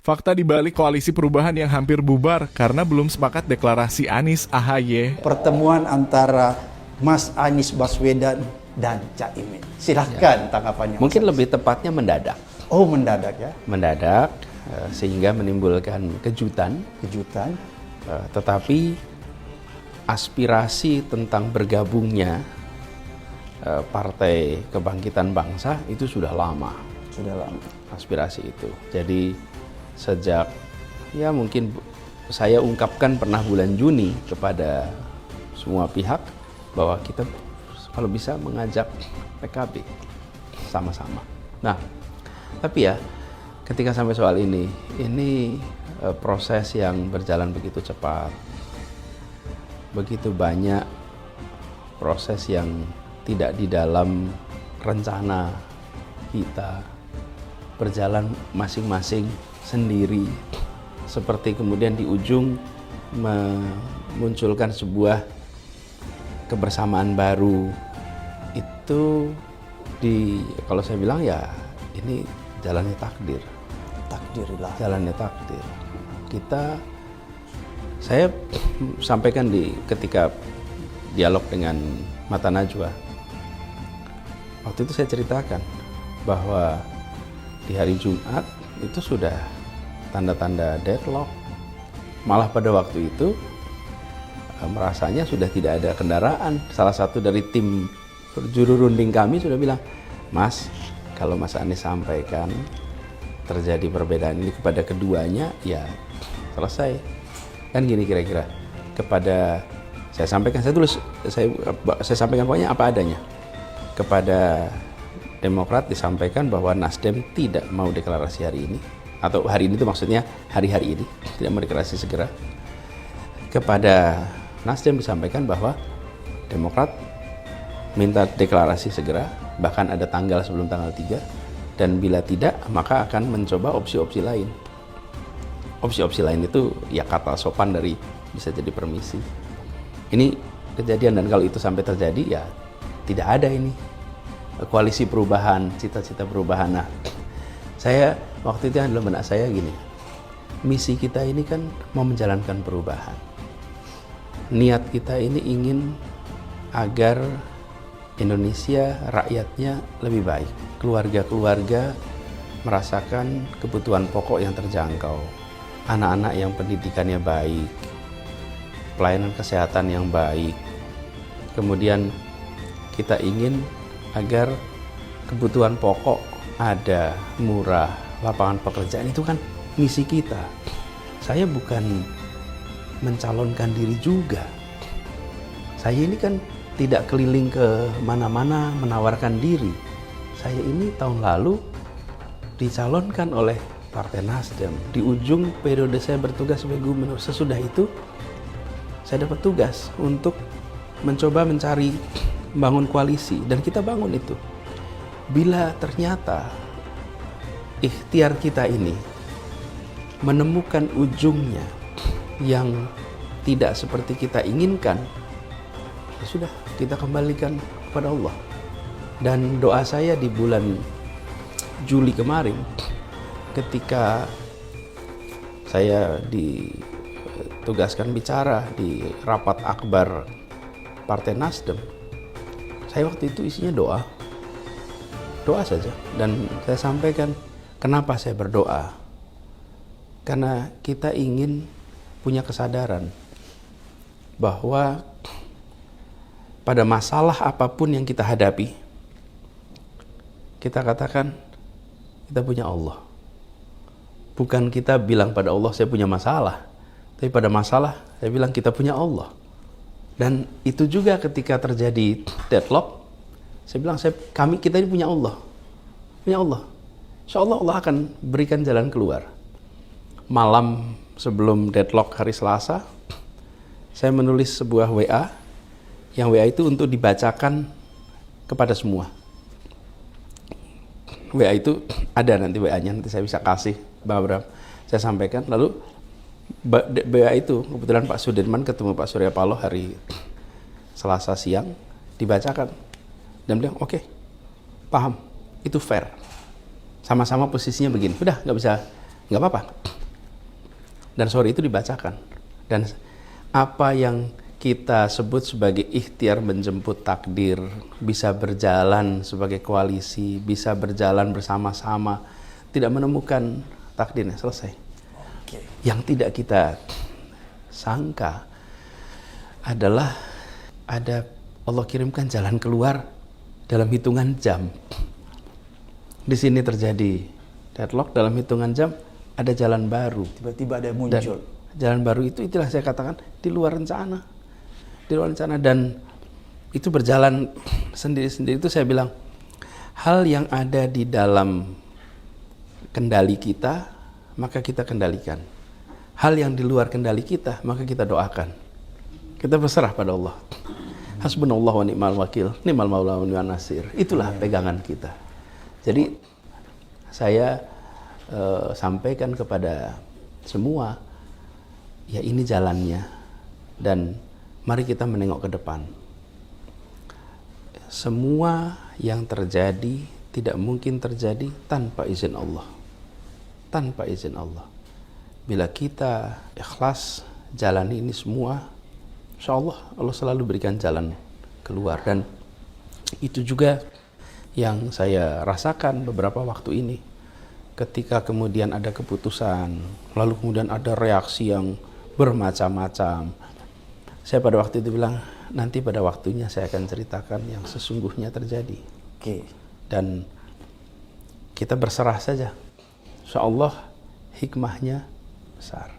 Fakta di balik koalisi perubahan yang hampir bubar karena belum sepakat deklarasi Anies AHY. Pertemuan antara Mas Anies Baswedan dan Caimin. Silahkan tanggapannya. Mungkin lebih tepatnya mendadak. Oh, mendadak ya? Mendadak sehingga menimbulkan kejutan. Tetapi aspirasi tentang bergabungnya Partai Kebangkitan Bangsa itu sudah lama. Aspirasi itu. Jadi sejak ya mungkin saya ungkapkan pernah bulan Juni kepada semua pihak bahwa kita kalau bisa mengajak PKB sama-sama. Nah, tapi ya ketika sampai soal ini proses yang berjalan begitu cepat, begitu banyak proses yang tidak di dalam rencana kita, berjalan masing-masing sendiri, seperti kemudian di ujung memunculkan sebuah kebersamaan baru. Itu kalau saya bilang ya ini jalannya takdir. Jalannya takdir. Saya sampaikan ketika dialog dengan Mata Najwa. Waktu itu saya ceritakan bahwa di hari Jumat itu sudah tanda-tanda deadlock. Malah pada waktu itu merasanya sudah tidak ada kendaraan. Salah satu dari tim juru runding kami sudah bilang, "Mas, kalau Mas Anies sampaikan terjadi perbedaan ini kepada keduanya, ya selesai." Kan gini kira-kira. Saya sampaikan, saya sampaikan pokoknya apa adanya. Kepada Demokrat disampaikan bahwa Nasdem tidak mau deklarasi hari ini, atau hari ini itu maksudnya hari-hari ini tidak mau deklarasi segera. Kepada Nasdem disampaikan bahwa Demokrat minta deklarasi segera, bahkan ada tanggal sebelum tanggal 3, dan bila tidak maka akan mencoba opsi-opsi lain. Opsi-opsi lain itu ya kata sopan dari bisa jadi permisi. Ini kejadian, dan kalau itu sampai terjadi ya tidak ada ini koalisi perubahan, cita-cita perubahan. Nah, saya waktu itu dalam benak saya gini, misi kita ini kan mau menjalankan perubahan. Niat kita ini ingin agar Indonesia, rakyatnya lebih baik. Keluarga-keluarga merasakan kebutuhan pokok yang terjangkau. Anak-anak yang pendidikannya baik. Pelayanan kesehatan yang baik. Kemudian kita ingin agar kebutuhan pokok ada, murah, lapangan pekerjaan, itu kan misi kita. Saya bukan mencalonkan diri juga. Saya ini kan tidak keliling ke mana-mana menawarkan diri. Saya ini tahun lalu dicalonkan oleh Partai Nasdem. Di ujung periode saya bertugas sebagai gubernur. Sesudah itu saya dapat tugas untuk mencoba mencari bangun koalisi, dan kita bangun itu. Bila ternyata ikhtiar kita ini menemukan ujungnya yang tidak seperti kita inginkan, ya sudah, kita kembalikan kepada Allah. Dan doa saya di bulan Juli kemarin ketika saya ditugaskan bicara di rapat akbar Partai Nasdem, saya waktu itu isinya doa saja. Dan saya sampaikan kenapa saya berdoa. Karena kita ingin punya kesadaran bahwa pada masalah apapun yang kita hadapi, kita katakan kita punya Allah. Bukan kita bilang pada Allah saya punya masalah, tapi pada masalah saya bilang kita punya Allah. Dan itu juga ketika terjadi deadlock, saya bilang kita ini punya Allah. Punya Allah. Insya Allah Allah akan berikan jalan keluar. Malam sebelum deadlock hari Selasa, saya menulis sebuah WA, yang WA itu untuk dibacakan kepada semua. WA itu ada nanti WA-nya, nanti saya bisa kasih Bang Abraham. Saya sampaikan, lalu WA itu kebetulan Pak Sudirman ketemu Pak Surya Paloh hari Selasa siang, dibacakan dan bilang oke, paham, itu fair, sama-sama posisinya begini, udah nggak apa-apa. Dan sore itu dibacakan. Dan apa yang kita sebut sebagai ikhtiar menjemput takdir, bisa berjalan sebagai koalisi, bisa berjalan bersama-sama, tidak menemukan takdirnya, selesai. Yang tidak kita sangka adalah ada Allah kirimkan jalan keluar dalam hitungan jam. Di sini terjadi deadlock, dalam hitungan jam ada jalan baru. Tiba-tiba ada yang Dan muncul. jalan baru itu, itulah saya katakan di luar rencana. Di luar rencana, dan itu berjalan sendiri-sendiri. Itu saya bilang, hal yang ada di dalam kendali kita, maka kita kendalikan. Hal yang di luar kendali kita, maka kita doakan. Kita berserah pada Allah. Hasbunallah wa ni'mal wakil, ni'mal maula wa ni'mal nasir. Itulah pegangan kita. Jadi saya sampaikan kepada semua, ya ini jalannya, dan mari kita menengok ke depan. Semua yang terjadi tidak mungkin terjadi tanpa izin Allah. Tanpa izin Allah. Bila kita ikhlas jalani ini semua, insya Allah Allah selalu berikan jalan keluar. Dan itu juga yang saya rasakan beberapa waktu ini. Ketika kemudian ada keputusan, lalu kemudian ada reaksi yang bermacam-macam. Saya pada waktu itu bilang, nanti pada waktunya saya akan ceritakan yang sesungguhnya terjadi. Dan kita berserah saja. Insya Allah hikmahnya besar.